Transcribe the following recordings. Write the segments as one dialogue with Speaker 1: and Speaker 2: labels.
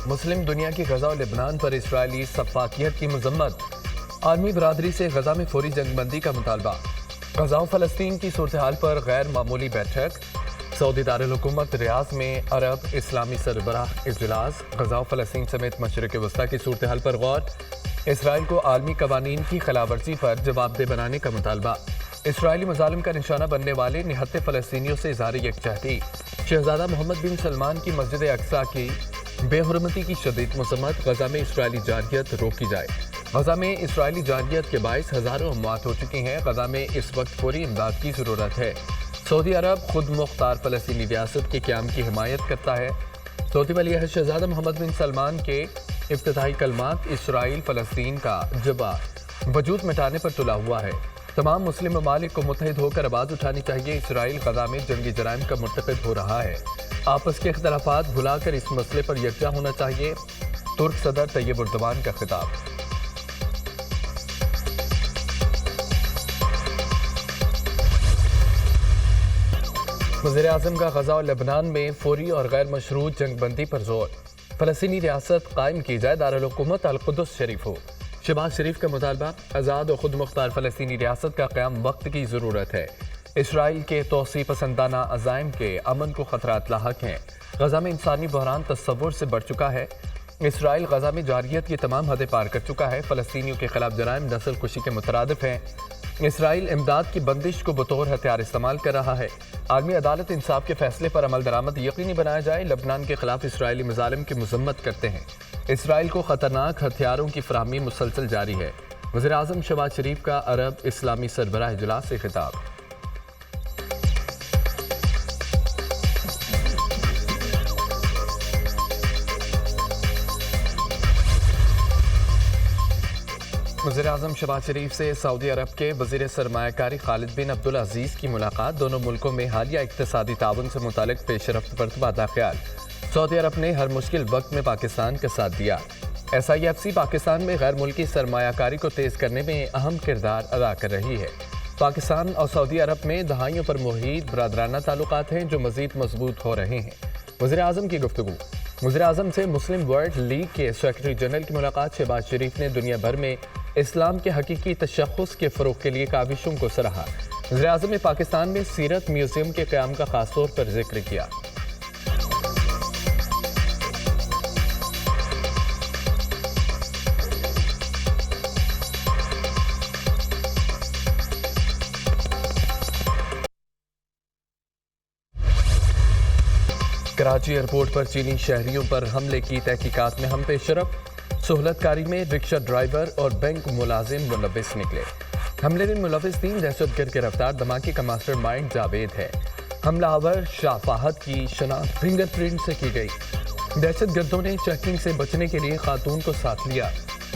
Speaker 1: مسلم دنیا کی غزہ و لبنان پر اسرائیلی سفاکیت کی مذمت۔ عالمی برادری سے غزہ میں فوری جنگ بندی کا مطالبہ۔ غزہ و فلسطین کی صورتحال پر غیر معمولی بیٹھک۔ سعودی دارالحکومت ریاض میں عرب اسلامی سربراہ اجلاس۔ غزہ و فلسطین سمیت مشرق وسطی کی صورتحال پر غور۔ اسرائیل کو عالمی قوانین کی خلاف ورزی پر جواب دہ بنانے کا مطالبہ۔ اسرائیلی مظالم کا نشانہ بننے والے نہتے فلسطینیوں سے اظہار یکجہتی۔ شہزادہ محمد بن سلمان کی مسجد اقصی کی بے حرمتی کی شدید مذمت۔ غزہ میں اسرائیلی جارحیت روکی جائے۔ غزہ میں اسرائیلی جارحیت کے باعث ہزاروں اموات ہو چکی ہیں۔ غزہ میں اس وقت فوری امداد کی ضرورت ہے۔ سعودی عرب خود مختار فلسطینی ریاست کے قیام کی حمایت کرتا ہے۔ سعودی ولی عہد شہزادہ محمد بن سلمان کے افتتاحی کلمات اسرائیل فلسطین کا جبہ وجود مٹانے پر تلا ہوا ہے۔ تمام مسلم ممالک کو متحد ہو کر آواز اٹھانی چاہیے۔ اسرائیل غزہ میں جنگی جرائم کا مرتکب ہو رہا ہے۔ آپس کے اختلافات بھلا کر اس مسئلے پر یکجا ہونا چاہیے۔ ترک صدر طیب اردوان کا خطاب۔ وزیر اعظم کا غزہ و لبنان میں فوری اور غیر مشروط جنگ بندی پر زور۔ فلسطینی ریاست قائم کی جائے، دارالحکومت القدس شریف ہو۔ شہباز شریف کا مطالبہ، آزاد و خود مختار فلسطینی ریاست کا قیام وقت کی ضرورت ہے۔ اسرائیل کے توسیع پسندانہ عزائم کے امن کو خطرات لاحق ہیں۔ غزہ میں انسانی بحران تصور سے بڑھ چکا ہے۔ اسرائیل غزہ میں جارحیت کی تمام حدیں پار کر چکا ہے۔ فلسطینیوں کے خلاف جرائم نسل کشی کے مترادف ہیں۔ اسرائیل امداد کی بندش کو بطور ہتھیار استعمال کر رہا ہے۔ عالمی عدالت انصاف کے فیصلے پر عمل درآمد یقینی بنایا جائے۔ لبنان کے خلاف اسرائیلی مظالم کی مذمت کرتے ہیں۔ اسرائیل کو خطرناک ہتھیاروں کی فراہمی مسلسل جاری ہے۔ وزیر اعظم شہباز شریف کا عرب اسلامی سربراہ اجلاس سے خطاب۔ وزیر اعظم شہباز شریف سے سعودی عرب کے وزیر سرمایہ کاری خالد بن عبدالعزیز کی ملاقات۔ دونوں ملکوں میں حالیہ اقتصادی تعاون سے متعلق پیش رفت پر تبادلہ خیال۔ سعودی عرب نے ہر مشکل وقت میں پاکستان کا ساتھ دیا۔ SIFC پاکستان میں غیر ملکی سرمایہ کاری کو تیز کرنے میں اہم کردار ادا کر رہی ہے۔ پاکستان اور سعودی عرب میں دہائیوں پر محیط برادرانہ تعلقات ہیں جو مزید مضبوط ہو رہے ہیں۔ وزیر اعظم کی گفتگو۔ وزیر اعظم سے مسلم ورلڈ لیگ کے سیکرٹری جنرل کی ملاقات۔ شہباز شریف نے دنیا بھر میں اسلام کے حقیقی تشخص کے فروغ کے لیے کاوشوں کو سراہا۔ وزیر اعظم نے پاکستان میں سیرت میوزیم کے قیام کا خاص طور پر ذکر کیا۔ کراچی ایئرپورٹ پر چینی شہریوں پر حملے کی تحقیقات میں ہم پیش رفت۔ سہولت کاری میں رکشہ ڈرائیور اور بینک ملازم ملوث نکلے۔ حملے میں ملوث 3 دہشت گرد گرفتار۔ دھماکے کا ماسٹر مائنڈ جاوید ہے۔ حملہ آور شاہ فہد کی شناخت فنگر پرنٹ سے کی گئی۔ دہشت گردوں نے چیکنگ سے بچنے کے لیے خاتون کو ساتھ لیا۔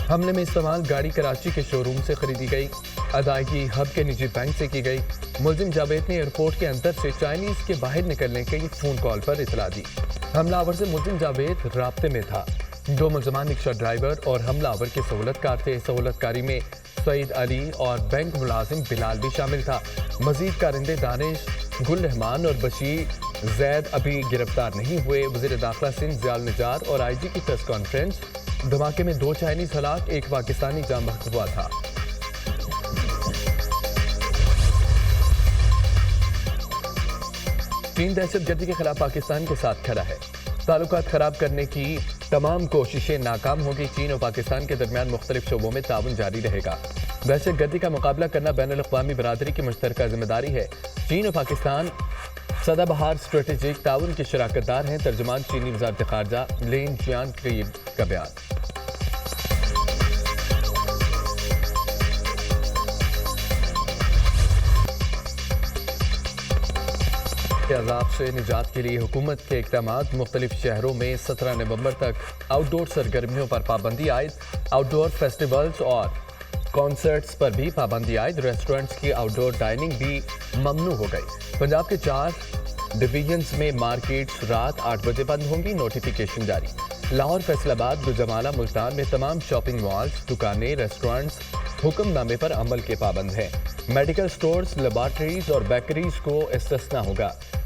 Speaker 1: حملے میں استعمال گاڑی کراچی کے شو روم سے خریدی گئی۔ ادائیگی ہب کے نجی بینک سے کی گئی۔ ملزم جاوید نے ایئرپورٹ کے اندر سے چائنیز کے باہر نکلنے کی فون کال پر اطلاع دی۔ حملہ آور سے ملزم جاوید رابطے میں تھا۔ 2 ملزمان رکشہ ڈرائیور اور حملہ آور کے سہولت کار تھے۔ سہولت کاری میں سعید علی اور بینک ملازم بلال بھی شامل تھا۔ مزید کارندے دانش، گل رحمان اور بشیر زید ابھی گرفتار نہیں ہوئے۔ وزیر داخلہ سندھ ضیاء النجار اور IG کی پریس کانفرنس۔ دھماکے میں 2 چائنیز ہلاک، 1 پاکستانی جاں بحق ہوا تھا۔ چین دہشت گردی کے خلاف پاکستان کے ساتھ کھڑا ہے۔ تعلقات خراب کرنے کی تمام کوششیں ناکام ہوگی۔ چین اور پاکستان کے درمیان مختلف شعبوں میں تعاون جاری رہے گا۔ دہشت گردی کا مقابلہ کرنا بین الاقوامی برادری کی مشترکہ ذمہ داری ہے۔ چین اور پاکستان سدا بہار اسٹریٹجک تعاون کے شراکت دار ہیں۔ ترجمان چینی وزارت خارجہ لین جیان کریب کا بیان۔ عذاب سے نجات کے لیے حکومت کے اقدامات۔ مختلف شہروں میں 17 نومبر تک آؤٹ ڈور سرگرمیوں پر پابندی عائد۔ آؤٹ ڈور فیسٹیولز اور کانسرٹس پر بھی پابندی عائد۔ ریسٹورنٹس کی آؤٹ ڈور ڈائننگ بھی ممنوع ہو گئی۔ پنجاب کے 4 ڈویژنز میں مارکیٹس رات 8 بجے بند ہوں گی۔ نوٹیفیکیشن جاری۔ لاہور، فیصل آباد، گوجرانوالہ، ملتان میں تمام شاپنگ مالز، دکانیں، ریسٹورنٹس حکم نامے پر عمل کے پابند ہیں۔ میڈیکل سٹورز، لیبارٹریز اور بیکریز کو استثناء ہوگا۔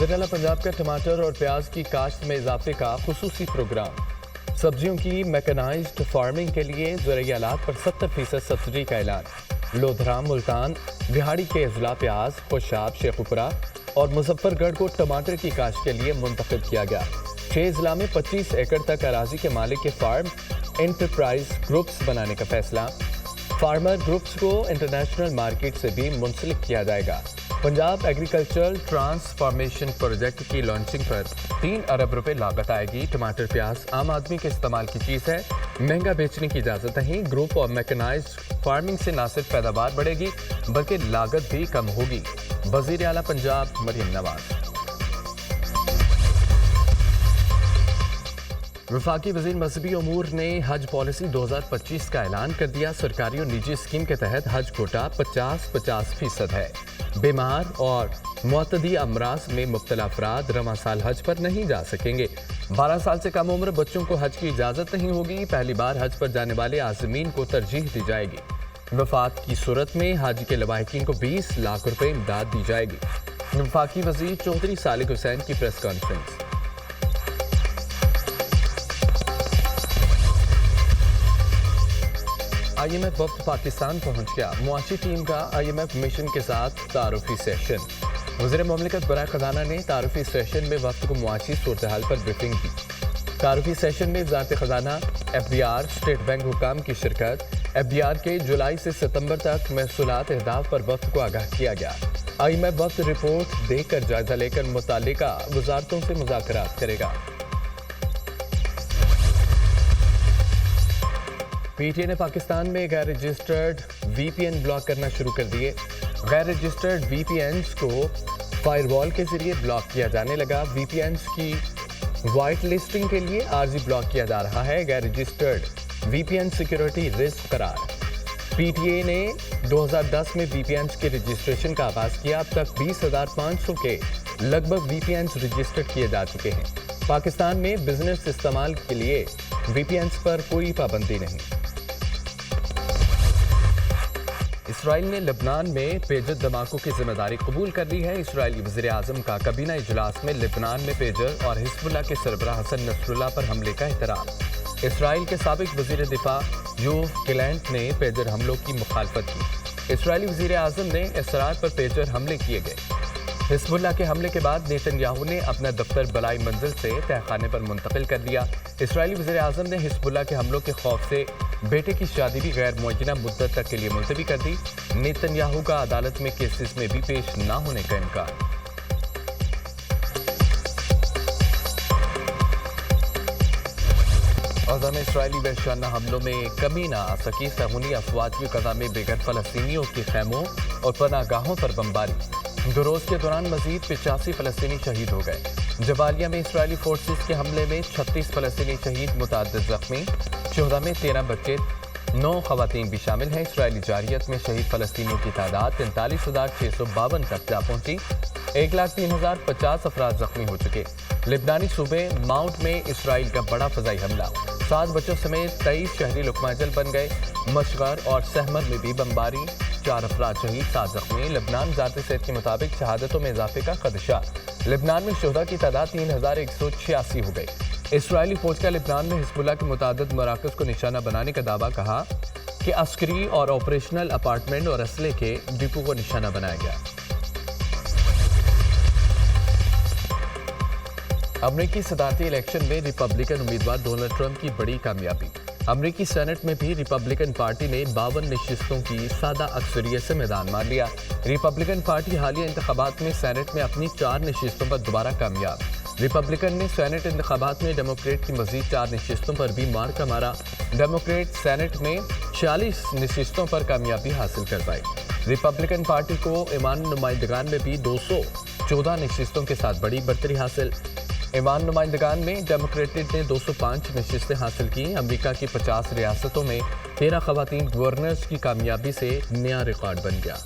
Speaker 1: وزیر اعلیٰ پنجاب کا ٹماٹر اور پیاز کی کاشت میں اضافے کا خصوصی پروگرام۔ سبزیوں کی میکنائزڈ فارمنگ کے لیے زرعی آلات پر 70% سبسڈی کا اعلان۔ لودھرا، ملتان، بہاڑی کے اضلاع پیاز، خوشاب، شیخوپورہ اور مظفر گڑھ کو ٹماٹر کی کاشت کے لیے منتخب کیا گیا۔ 6 اضلاع میں 25 ایکڑ تک اراضی کے مالک کے فارم انٹرپرائز گروپس بنانے کا فیصلہ۔ فارمر گروپس کو انٹرنیشنل مارکیٹ سے بھی منسلک کیا جائے گا۔ پنجاب ایگریکلچرل ٹرانسفارمیشن پروجیکٹ کی لانچنگ پر 3 ارب روپے لاگت آئے گی۔ ٹماٹر پیاز عام آدمی کے استعمال کی چیز ہے، مہنگا بیچنے کی اجازت نہیں۔ گروپ اور میکنائزڈ فارمنگ سے نہ صرف پیداوار بڑھے گی بلکہ لاگت بھی کم ہوگی۔ وزیر اعلیٰ پنجاب مریم نواز۔ وفاقی وزیر مذہبی امور نے حج پالیسی 2025 کا اعلان کر دیا۔ سرکاری اور نجی اسکیم کے تحت حج کوٹا 50% ہے۔ بیمار اور معتدی امراض میں مبتلا افراد رواں سال حج پر نہیں جا سکیں گے۔ 12 سال سے کم عمر بچوں کو حج کی اجازت نہیں ہوگی۔ پہلی بار حج پر جانے والے عازمین کو ترجیح دی جائے گی۔ وفات کی صورت میں حج کے لواحقین کو 20 لاکھ روپے امداد دی جائے گی۔ وفاقی وزیر چودھری صالح حسین کی press conference. I M F وفد پاکستان پہنچ گیا۔ معاشی ٹیم کا آئی ایم ایف مشن کے ساتھ تعارفی سیشن۔ وزیر مملکت برائے خزانہ نے تعارفی سیشن میں وفد کو معاشی صورتحال پر بریفنگ دی۔ تعارفی سیشن میں وزارت خزانہ، F B R, state bank حکام کی شرکت۔ ایف بی آر کے جولائی سے ستمبر تک محصولات اہداف پر وفد کو آگاہ کیا گیا۔ آئی ایم ایف وفد رپورٹ دیکھ کر جائزہ لے کر متعلقہ وزارتوں سے مذاکرات کرے گا۔ پی ٹی اے نے پاکستان میں غیر رجسٹرڈ وی پی این بلاک کرنا شروع کر دیے۔ غیر رجسٹرڈ وی پی اینز کو فائر وال کے ذریعے بلاک کیا جانے لگا۔ وی پی اینز کی وائٹ لسٹنگ کے لیے عارضی بلاک کیا جا رہا ہے۔ غیر رجسٹرڈ وی پی این سیکیورٹی رسک قرار۔ پی ٹی اے نے 2010 میں وی پی اینز کے رجسٹریشن کا آغاز کیا۔ اب تک 20,500 کے لگ بھگ وی پی اینز رجسٹرڈ کیے جا چکے ہیں۔ پاکستان میں بزنس استعمال کے لیے وی پی اینز پر کوئی پابندی نہیں۔ اسرائیل نے لبنان میں پیجر دھماکوں کی ذمہ داری قبول کر لی ہے۔ اسرائیلی وزیر اعظم کا کابینہ اجلاس میں لبنان میں پیجر اور حزب اللہ کے سربراہ حسن نصر اللہ پر حملے کا احترام۔ اسرائیل کے سابق وزیر دفاع یوو گلینٹ نے پیجر حملوں کی مخالفت کی۔ اسرائیلی وزیر اعظم نے اسرار پر پیجر حملے کیے گئے۔ حزب اللہ کے حملے کے بعد نیتن یاہو نے اپنا دفتر بلائی منزل سے تہہ خانے پر منتقل کر دیا۔ اسرائیلی وزیر اعظم نے حزب اللہ کے حملوں کے خوف سے بیٹے کی شادی بھی غیر معینہ مدت تک کے لیے ملتوی کر دی۔ نیتن یاہو کا عدالت میں کیسز میں بھی پیش نہ ہونے کا امکان۔ غزہ میں اسرائیلی وحشیانہ حملوں میں کمی نہ آ سکی۔ صہیونی افواج کی غزہ میں بے گھر فلسطینیوں کے خیموں اور پناہ گاہوں پر بمباری۔ 2 روز کے دوران مزید 85 فلسطینی شہید ہو گئے۔ جبالیہ میں اسرائیلی فورسز کے حملے میں 36 فلسطینی شہید، متعدد زخمی۔ 14 میں 13 بچے، 9 خواتین بھی شامل ہیں۔ اسرائیلی جارحیت میں شہید فلسطینیوں کی تعداد 43,652 تک جا پہنچی۔ 1,03,050 افراد زخمی ہو چکے۔ لبنانی صوبے ماؤنٹ میں اسرائیل کا بڑا فضائی حملہ، 7 بچوں سمیت 23 شہری لقمہ اجل بن گئے۔ مشغر اور سہمر میں بھی بمباری، 4 افراد شہید، 7 زخمی۔ لبنان وزارت صحت کے مطابق شہادتوں میں اضافے کا خدشہ۔ لبنان میں شہداء کی تعداد 3,186 ہو گئی۔ اسرائیلی فوج کا لبنان میں حزب اللہ کے متعدد مراکز کو نشانہ بنانے کا دعویٰ، کہا کہ عسکری اور آپریشنل اپارٹمنٹ اور اسلحے کے ڈپو کو نشانہ بنایا گیا۔ امریکی صدارتی الیکشن میں ریپبلکن امیدوار ڈونلڈ ٹرمپ کی بڑی کامیابی۔ امریکی سینٹ میں بھی ریپبلکن پارٹی نے 52 نشستوں کی سادہ اکثریت سے میدان مار لیا۔ ریپبلکن پارٹی حالیہ انتخابات میں سینٹ میں اپنی 4 نشستوں پر دوبارہ کامیاب۔ ریپبلکن نے سینٹ انتخابات میں ڈیموکریٹ کی مزید 4 نشستوں پر بھی مارکہ مارا۔ ڈیموکریٹ سینٹ میں 46 نشستوں پر کامیابی حاصل کر پائی۔ ریپبلکن پارٹی کو ایوان نمائندگان میں بھی 214 نشستوں کے ساتھ بڑی برتری حاصل۔ ایوان نمائندگان میں ڈیموکریٹڈ نے 205 نشستیں حاصل کی۔ امریکہ کی 50 ریاستوں میں 13 خواتین گورنرز کی کامیابی سے نیا ریکارڈ بن گیا۔